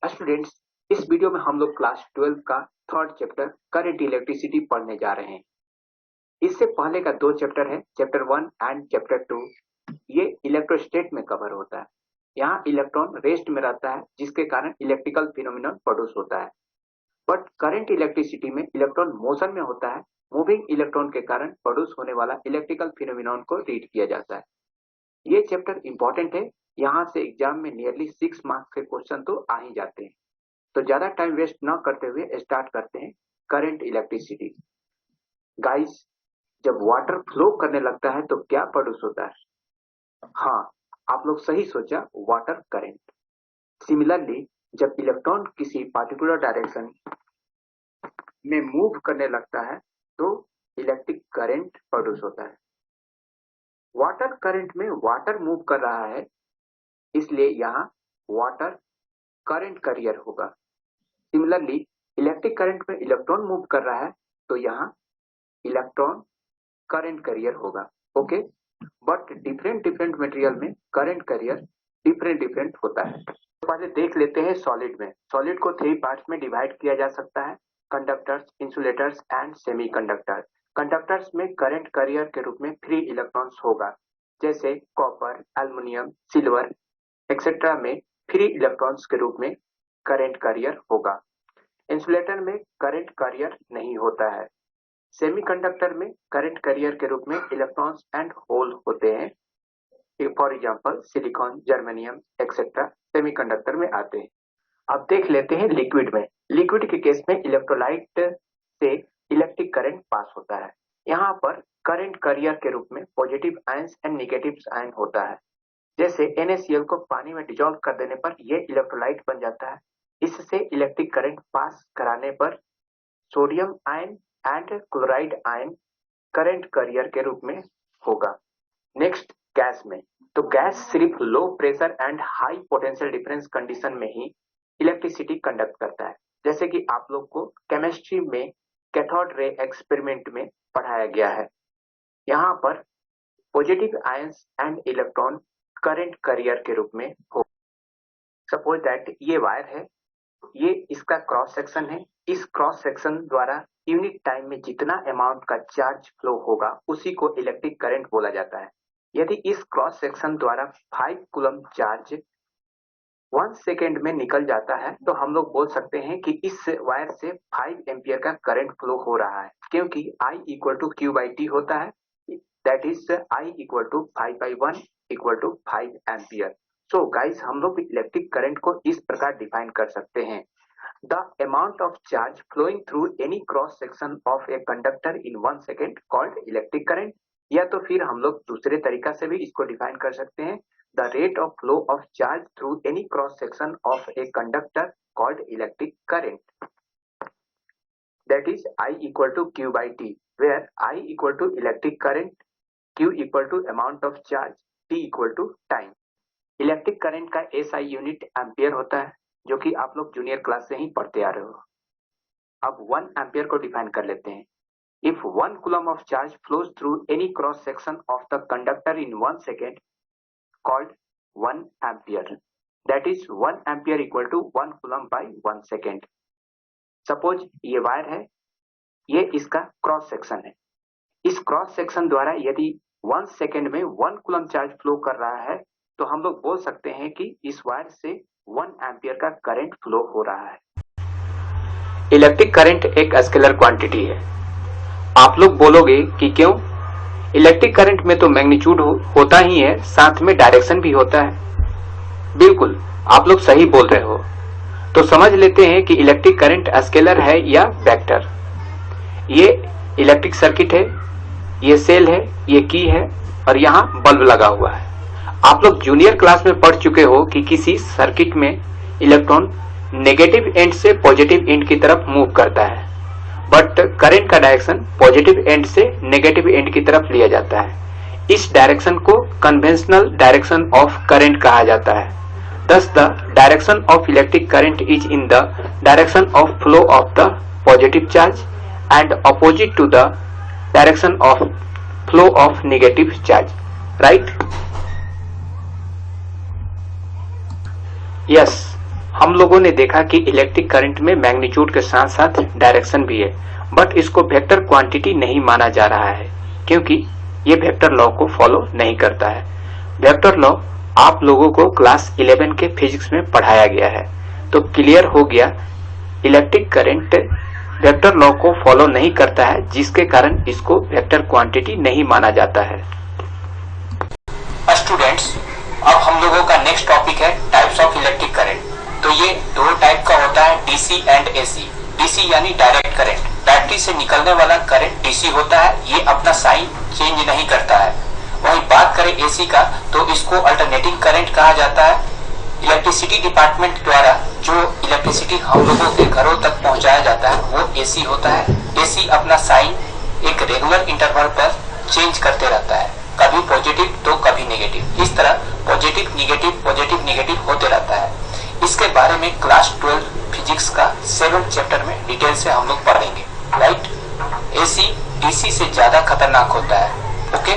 Students, इस video में हम लोग क्लास 12 का थर्ड चैप्टर करंट इलेक्ट्रिसिटी पढ़ने जा रहे हैं। इससे पहले का दो चैप्टर है, चैप्टर 1 एंड चैप्टर 2। ये इलेक्ट्रोस्टेट में कवर होता है। यहाँ इलेक्ट्रॉन रेस्ट में रहता है, जिसके कारण इलेक्ट्रिकल फिनोमिनन प्रोड्यूस होता है। बट करंट इलेक्ट्रिसिटी में इलेक्ट्रॉन मोशन में होता है। मूविंग इलेक्ट्रॉन के कारण प्रोड्यूस होने वाला इलेक्ट्रिकल फिनोमिनन को रीड किया जाता है। ये चैप्टर इंपॉर्टेंट है। यहाँ से एग्जाम में नियरली 6 मार्क्स के क्वेश्चन तो आ ही जाते हैं। तो ज्यादा टाइम वेस्ट न करते हुए स्टार्ट करते हैं करंट इलेक्ट्रिसिटी। गाइस, जब वाटर फ्लो करने लगता है तो क्या प्रोड्यूस होता है? हाँ, आप लोग सही सोचा, वाटर करंट। सिमिलरली, जब इलेक्ट्रॉन किसी पार्टिकुलर डायरेक्शन में मूव करने लगता है तो इलेक्ट्रिक करंट प्रोड्यूस होता है। वाटर करंट में वाटर मूव कर रहा है, इसलिए यहाँ वाटर करंट कैरियर होगा। सिमिलरली, इलेक्ट्रिक करंट में इलेक्ट्रॉन मूव कर रहा है तो यहाँ इलेक्ट्रॉन करंट कैरियर होगा। ओके, बट डिफरेंट मटेरियल में करंट कैरियर डिफरेंट होता है। तो पहले देख लेते हैं सॉलिड में। सॉलिड को 3 पार्ट्स में डिवाइड किया जा सकता है, conductors, insulators and semiconductor. Conductors में करंट कैरियर के रूप में फ्री इलेक्ट्रॉन्स होगा, जैसे कॉपर, एल्युमिनियम, सिल्वर एक्सेट्रा में फ्री इलेक्ट्रॉन्स के रूप में करंट कैरियर होगा। इंसुलेटर में करंट कैरियर नहीं होता है। सेमीकंडक्टर में करंट कैरियर के रूप में इलेक्ट्रॉन्स एंड होल होते हैं। For example silicon, germanium etcetera semiconductor में आते हैं। अब देख लेते हैं लिक्विड में। लिक्विड के केस में इलेक्ट्रोलाइट से इलेक्ट्रिक करंट पास होता है। यहाँ पर करंट कैरियर के रूप में positive ions and negative ion होता है। जैसे NaCl को पानी में डिजोल्व कर देने पर यह इलेक्ट्रोलाइट बन जाता है। इससे इलेक्ट्रिक करंट पास कराने पर sodium ion and chloride ion current carrier के रूप में होगा। नेक्स्ट, गैस में। तो गैस सिर्फ low pressure and high potential difference condition में ही इलेक्ट्रिसिटी कंडक्ट करता है, जैसे कि आप लोग को केमिस्ट्री में कैथोड रे एक्सपेरिमेंट में पढ़ाया गया है। यहाँ पर positive ions and electron current carrier के रूप में हो। सपोज दैट ये वायर है, ये इसका क्रॉस सेक्शन है। इस क्रॉस सेक्शन द्वारा यूनिट टाइम में जितना अमाउंट का चार्ज फ्लो होगा उसी को इलेक्ट्रिक करंट बोला जाता है। यदि इस क्रॉस सेक्शन द्वारा 5 कूलम चार्ज 1 सेकेंड में निकल जाता है तो हम लोग बोल सकते हैं कि इस वायर से 5 एम्पियर का करंट फ्लो हो रहा है, क्योंकि I = Q/T होता है। That is I = 5/1 = 5 ampere. So guys, हम लोग इलेक्ट्रिक करंट को इस प्रकार डिफाइन कर सकते हैं: the amount of charge flowing through any cross section of a conductor in 1 second called electric current. या तो फिर हम लोग दूसरे तरीका से भी इसको डिफाइन कर सकते हैं: the rate of flow of charge through any cross section of a conductor called electric current. That is I = Q/T, where I = electric current, Q = amount of charge, T = time. Electric current का SI unit ampere होता है, जो कि आप लोग junior class से ही पढ़ते आ रहे हो। अब 1 एम्पियर को डिफाइन कर लेते हैं। If 1 coulomb of charge flows through any cross section of the conductor in 1 second called 1 ampere. That is 1 ampere = 1 coulomb by 1 second. Suppose ये वायर है, ये इसका क्रॉस सेक्शन है। इस क्रॉस सेक्शन द्वारा यदि 1 सेकेंड में 1 कूलम चार्ज फ्लो कर रहा है तो हम लोग बोल सकते हैं कि इस वायर से 1 एम्पियर का करंट फ्लो हो रहा है। इलेक्ट्रिक करंट एक स्केलर क्वांटिटी है। आप लोग बोलोगे कि क्यों? इलेक्ट्रिक करंट में तो मैग्नीट्यूड होता ही है, साथ में डायरेक्शन भी होता है। बिल्कुल, आप लोग सही बोल रहे हो। तो समझ लेते हैं कि इलेक्ट्रिक करंट स्केलर है या वेक्टर। ये इलेक्ट्रिक सर्किट है, ये सेल है, ये की है और यहाँ बल्ब लगा हुआ है। आप लोग जूनियर क्लास में पढ़ चुके हो कि किसी सर्किट में इलेक्ट्रॉन नेगेटिव एंड से पॉजिटिव एंड की तरफ मूव करता है, बट करंट का डायरेक्शन पॉजिटिव एंड से नेगेटिव एंड की तरफ लिया जाता है। इस डायरेक्शन को कन्वेंशनल डायरेक्शन ऑफ करंट कहा जाता है। Thus, the direction of electric current is in the direction of flow of the positive charge and opposite to the direction of flow of negative charge. Right? Yes, हम लोगों ने देखा कि electric current में magnitude के साथ साथ direction भी है, बट इसको वेक्टर क्वांटिटी नहीं माना जा रहा है क्योंकि ये वेक्टर लॉ को फॉलो नहीं करता है। वेक्टर लॉ आप लोगों को क्लास 11 के फिजिक्स में पढ़ाया गया है, तो क्लियर हो गया इलेक्ट्रिक करंट वेक्टर लॉ को फॉलो नहीं करता है, जिसके कारण इसको वेक्टर क्वांटिटी नहीं माना जाता है। स्टूडेंट्स, अब हम लोगों का नेक्स्ट टॉपिक है टाइप्स ऑफ इलेक्ट्रिक करंट। तो ये दो टाइप का होता है, डीसी एंड एसी। डीसी यानी डायरेक्ट करंट, बैटरी से निकलने वाला करंट डीसी होता है, ये अपना साइन चेंज नहीं करता है। वहीं बात करें एसी का तो इसको अल्टरनेटिंग करंट कहा जाता है। इलेक्ट्रिसिटी डिपार्टमेंट द्वारा जो इलेक्ट्रिसिटी हम लोगों के घरों तक पहुंचाया जाता है वो एसी होता है। एसी अपना साइन एक रेगुलर इंटरवल पर चेंज करते रहता है, कभी पॉजिटिव तो कभी नेगेटिव। इस तरह पॉजिटिव नेगेटिव होते रहता है। इसके बारे में क्लास 12 फिजिक्स का 7th चैप्टर में डिटेल से हम लोग पढ़ेंगे। राइट, एसी डीसी से ज्यादा खतरनाक होता है। ओके,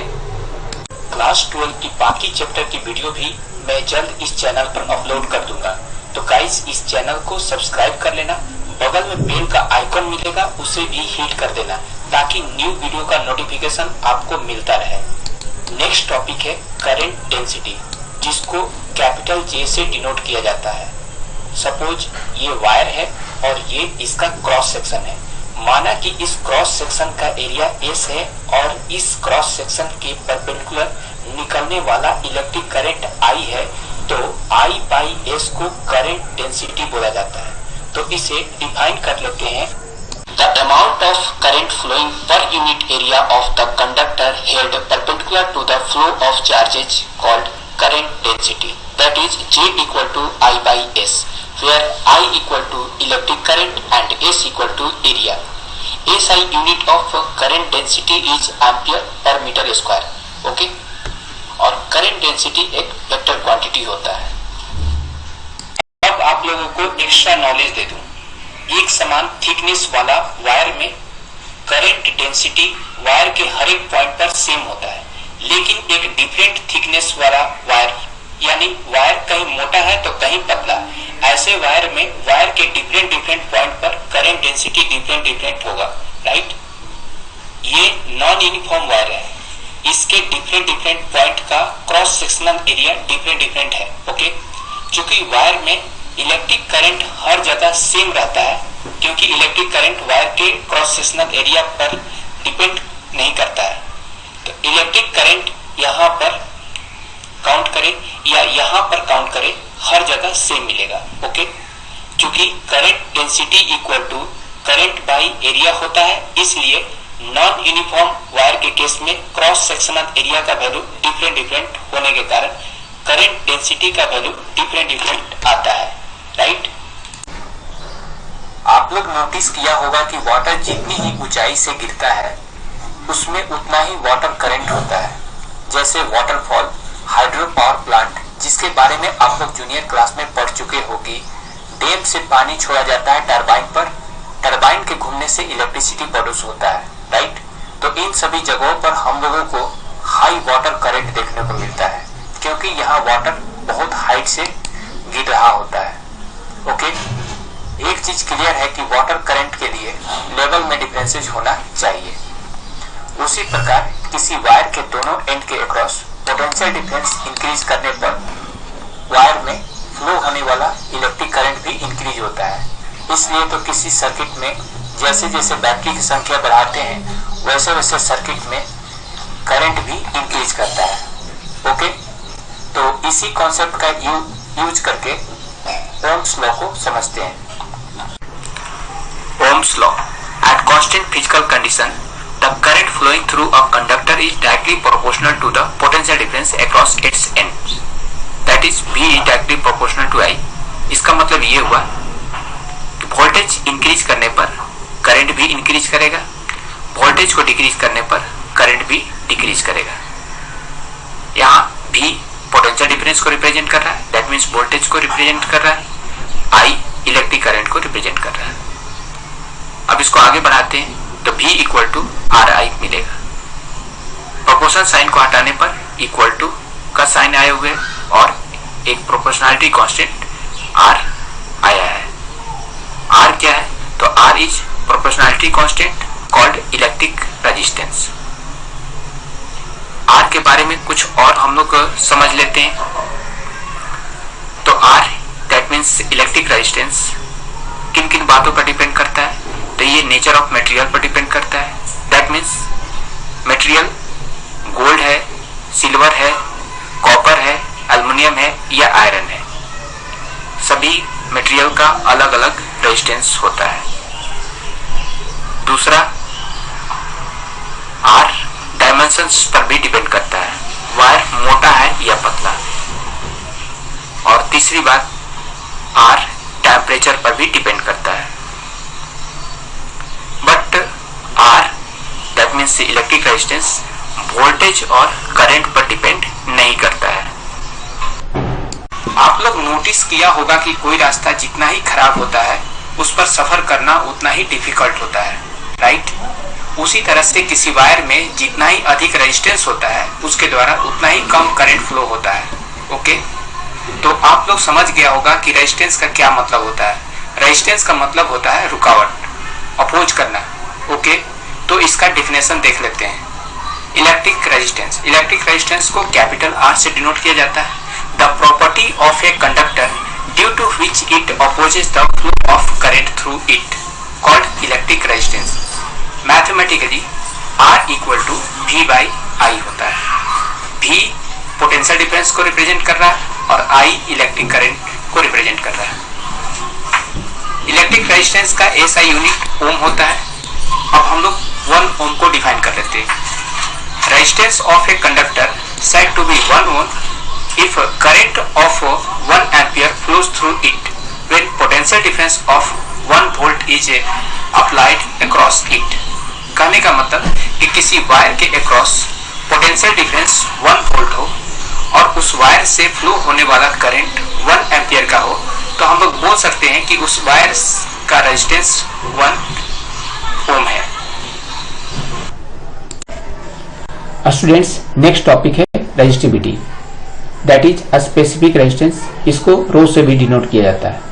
क्लास 12 की बाकी चैप्टर की वीडियो भी मैं जल्द इस चैनल पर अपलोड कर दूंगा, तो गाइस इस चैनल को सब्सक्राइब कर लेना। बगल में बेल का आइकन मिलेगा, उसे भी हिट कर देना ताकि न्यू वीडियो का नोटिफिकेशन आपको मिलता रहे। नेक्स्ट टॉपिक है करंट डेंसिटी, जिसको कैपिटल जे से डिनोट किया जाता है। सपोज ये वायर है और ये इसका क्रॉस सेक्शन है। माना कि इस क्रॉस सेक्शन का एरिया S है और इस क्रॉस सेक्शन के परपेंडिकुलर निकलने वाला इलेक्ट्रिक करंट I है, तो I बाई S को करंट डेंसिटी बोला जाता है। तो इसे डिफाइन कर लेते हैं, the amount of current flowing per unit area of the conductor held perpendicular to the flow of charges called current density, that is J equal to I by S, where I equal to electric current and S equal to area. SI unit of current density is ampere per meter square. Okay? और current density एक vector quantity होता है। अब आप लोगों को extra knowledge दे दूं, एक समान थिकनेस वाला वायर में करंट डेंसिटी वायर के हर एक पॉइंट पर सेम होता है, लेकिन एक डिफरेंट थिकनेस वाला वायर यानी वायर कहीं मोटा है तो कहीं पतला, ऐसे वायर में वायर के डिफरेंट पॉइंट पर करंट डेंसिटी डिफरेंट होगा। राइट, ये नॉन यूनिफॉर्म वायर है, इसके डिफरेंट पॉइंट का क्रॉस सेक्शनल एरिया डिफरेंट है। ओके, चूंकि वायर में इलेक्ट्रिक करंट हर जगह सेम रहता है, क्योंकि इलेक्ट्रिक करंट वायर के क्रॉस सेक्शनल एरिया पर डिपेंड नहीं करता है। तो इलेक्ट्रिक करंट यहाँ पर काउंट करें या यहाँ पर काउंट करें, हर जगह सेम मिलेगा। ओके, चूंकि current density equal to current by area होता है, इसलिए नॉन यूनिफॉर्म वायर के केस में क्रॉस सेक्शनल एरिया का वैल्यू डिफरेंट होने के कारण करंट डेंसिटी का वैल्यू डिफरेंट आता है। राइट, आप लोग नोटिस किया होगा कि वाटर जितनी ही ऊंचाई से गिरता है उसमें उतना ही वाटर करंट होता है। जैसे वाटरफॉल, हाइड्रो पावर प्लांट, जिसके बारे में आप लोग जूनियर क्लास में पढ़ चुके होगी। डैम से पानी छोड़ा जाता है टरबाइन पर, टरबाइन के घूमने से इलेक्ट्रिसिटी प्रोड्यूस होता है। राइट, तो इन सभी जगहों पर हम लोगों को हाई वाटर करंट देखने को मिलता है, क्योंकि यहाँ वाटर बहुत हाइट से गिर रहा होता है। ओके, एक चीज क्लियर है कि वाटर करंट के लिए लेवल में डिफरेंसेस होना चाहिए। उसी प्रकार किसी वायर के दोनों एंड के अक्रॉस पोटेंशियल डिफरेंस इंक्रीज करने पर वायर में फ्लो होने वाला इलेक्ट्रिक करंट भी इंक्रीज होता है। इसलिए तो किसी सर्किट में जैसे जैसे बैटरी की संख्या बढ़ाते हैं वैसे वैसे सर्किट में करंट भी इंक्रीज करता है। ओके, तो इसी कॉन्सेप्ट का यूज करके ओम्स लॉ को समझते हैं। Ohm's law, at constant physical condition the current flowing through a conductor is directly proportional to the potential difference across its ends, that is V is directly proportional to I। इसका मतलब ये हुआ कि voltage increase करने पर current भी increase करेगा, voltage को डिक्रीज करने पर करंट भी डिक्रीज करेगा। यहाँ V पोटेंशियल डिफरेंस को रिप्रेजेंट कर रहा है, दैट मीन्स वोल्टेज को रिप्रेजेंट कर रहा है, I इलेक्ट्रिक करंट को रिप्रेजेंट कर रहा है। अब इसको आगे बढ़ाते हैं तो V इक्वल टू RI मिलेगा। प्रोपोर्शनल साइन को हटाने पर इक्वल टू का साइन आए हुए और एक proportionality constant R R is proportionality constant called electric resistance. R के बारे में कुछ और हम लोग समझ लेते हैं। तो R that means electric resistance किन किन बातों पर डिपेंड करता है? तो ये नेचर ऑफ मटेरियल पर डिपेंड करता है। दैट मीन्स मटेरियल गोल्ड है, सिल्वर है, कॉपर है, एल्युमिनियम है या आयरन है, सभी मटेरियल का अलग अलग रेजिस्टेंस होता है। दूसरा, R डायमेंशंस पर भी डिपेंड करता है, वायर मोटा है या पतला। और तीसरी बात, R टेम्परेचर पर भी डिपेंड करता है। But R that means electric resistance voltage और करंट पर डिपेंड नहीं करता है। आप लोग नोटिस किया होगा कि कोई रास्ता जितना ही खराब होता है उस पर सफर करना उतना ही डिफिकल्ट होता है, राइट? उसी तरह से किसी वायर में जितना ही अधिक रेजिस्टेंस होता है उसके द्वारा उतना ही कम करंट फ्लो होता है। ओके, तो आप लोग समझ गया होगा कि रेजिस्टेंस का क्या मतलब होता है। रेजिस्टेंस का मतलब होता है रुकावट, अपोज करना। ओके, तो इसका डेफिनेशन देख लेते हैं। इलेक्ट्रिक रेजिस्टेंस को कैपिटल R से डिनोट किया जाता है। The property of a conductor due to which it opposes the flow of current through it called electric resistance. Mathematically R equal to V by I होता है। V potential difference को represent कर रहा है और I इलेक्ट्रिक करंट को represent कर रहा है। इलेक्ट्रिक रेजिस्टेंस का SI यूनिट ओम होता है। अब हम लोग 1 ओम को डिफाइन कर लेते हैं। Resistance of a conductor said to be 1 ohm if current of 1 ampere flows through it when potential difference of 1 volt is applied across it। कहने का मतलब कि किसी वायर के अक्रॉस पोटेंशियल डिफरेंस 1 वोल्ट हो और उस वायर से फ्लो होने वाला करंट 1 एम्पियर का हो, तो हम लोग बोल सकते हैं कि उस वायर का रेजिस्टेंस 1 ओम है। स्टूडेंट्स, नेक्स्ट टॉपिक है resistivity, that is a specific resistance. इसको रो से भी डिनोट किया जाता है।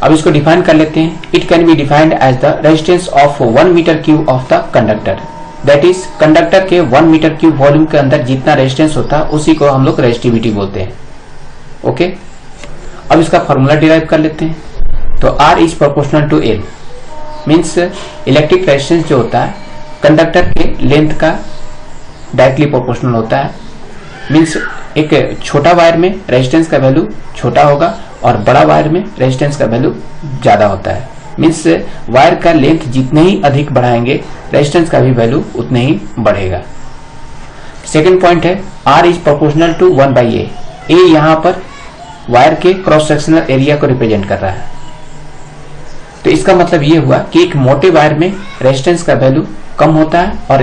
अब इसको डिफाइन कर लेते हैं। It can be defined as the resistance of 1 metre cube of the conductor. That is conductor के 1 मीटर क्यूब वॉल्यूम के अंदर जितना रेजिस्टेंस होता है उसी को हम लोग रेजिस्टिविटी बोलते हैं। ओके, अब इसका फॉर्मूला डिराइव कर लेते हैं। तो R is proportional to L, means electric resistance जो होता है कंडक्टर के लेंथ का डायरेक्टली प्रोपोर्शनल होता है। मीन्स एक छोटा वायर में रेजिस्टेंस का वैल्यू छोटा होगा और बड़ा वायर में रेजिस्टेंस का वैल्यू ज्यादा होता है। मीन्स वायर का लेंथ जितने ही अधिक बढ़ाएंगे रेजिस्टेंस का भी वैल्यू उतने ही बढ़ेगा। सेकेंड पॉइंट है R is proportional to 1 by A। A यहाँ पर वायर के क्रॉस सेक्शनल एरिया को रिप्रेजेंट कर रहा है। तो इसका मतलब ये हुआ कि एक मोटे वायर में रेजिस्टेंस का वैल्यू कम होता है और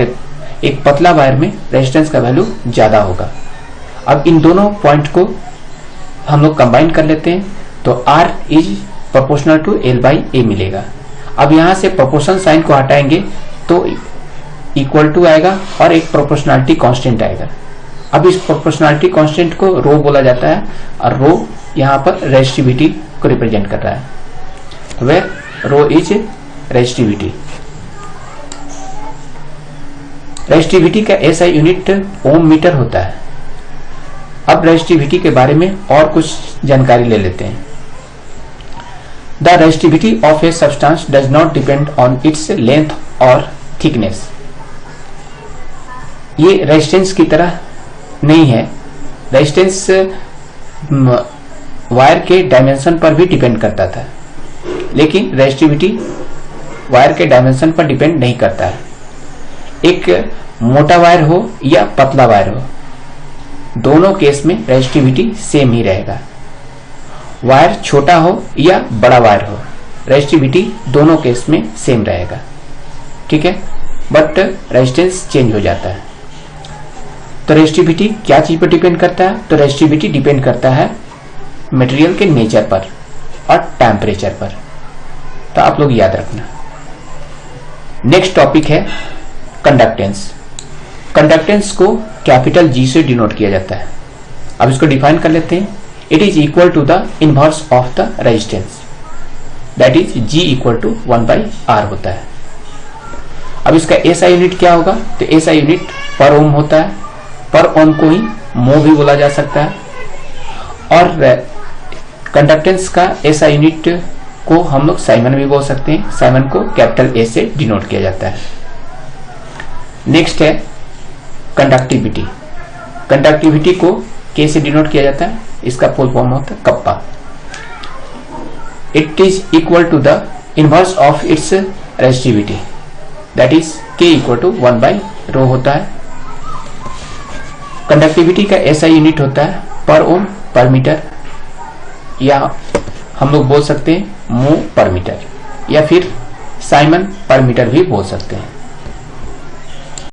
एक पतला वायर में रेजिस्टेंस का वैल्यू ज्यादा होगा। अब इन दोनों पॉइंट को हम लोग कंबाइन कर लेते हैं तो R is proportional to L by A मिलेगा। अब यहां से प्रोपोर्शन साइन को हटाएंगे तो इक्वल टू आएगा और एक प्रोपोर्शनलिटी कांस्टेंट आएगा। अब इस प्रोपोर्शनलिटी कांस्टेंट को रो बोला जाता है और रो यहां पर रेजिस्टिविटी को रिप्रेजेंट कर रहा है। Where rho is resistivity. Resistivity का SI यूनिट ओम मीटर होता है। अब रेजिस्टिविटी के बारे में और कुछ जानकारी ले लेते हैं। The resistivity of a substance does not depend on its length और थिकनेस। ये रेजिस्टेंस की तरह नहीं है। रेजिस्टेंस वायर के डायमेंशन पर भी डिपेंड करता था, लेकिन रेजिस्टिविटी वायर के डायमेंशन पर डिपेंड नहीं करता है। एक मोटा वायर हो या पतला वायर हो, दोनों केस में रेजिस्टिविटी सेम ही रहेगा। वायर छोटा हो या बड़ा वायर हो, रेजिस्टिविटी दोनों केस में सेम रहेगा। ठीक है, बट रेजिस्टेंस चेंज हो जाता है। तो रेजिस्टिविटी क्या चीज पर डिपेंड करता है? तो रेजिस्टिविटी डिपेंड करता है मटेरियल के नेचर पर और टेम्परेचर पर। तो आप लोग याद रखना। नेक्स्ट टॉपिक है कंडक्टेंस। कंडक्टेंस को कैपिटल G से डिनोट किया जाता है। अब इसको डिफाइन कर लेते हैं। It is equal to the inverse of the resistance. That is G equal to 1/R होता है। अब इसका SI यूनिट क्या होगा? तो SI यूनिट पर ओम होता है। पर ओम को ही मो भी बोला जा सकता है। और कंडक्टेंस का SI यूनिट को हम लोग साइमन भी बोल सकते हैं। साइमन को कैपिटल A से डिनोट किया जाता है। नेक्स्ट है कंडक्टिविटी। कंडक्टिविटी को K से डिनोट किया जाता है। इसका फुल फॉर्म होता है kappa. It is equal to the inverse of its resistivity, that is K equal to 1/ρ होता है। कंडक्टिविटी का SI यूनिट होता है पर ओम पर मीटर, या हम लोग बोल सकते हैं मो पर मीटर, या फिर साइमन पर मीटर भी बोल सकते हैं।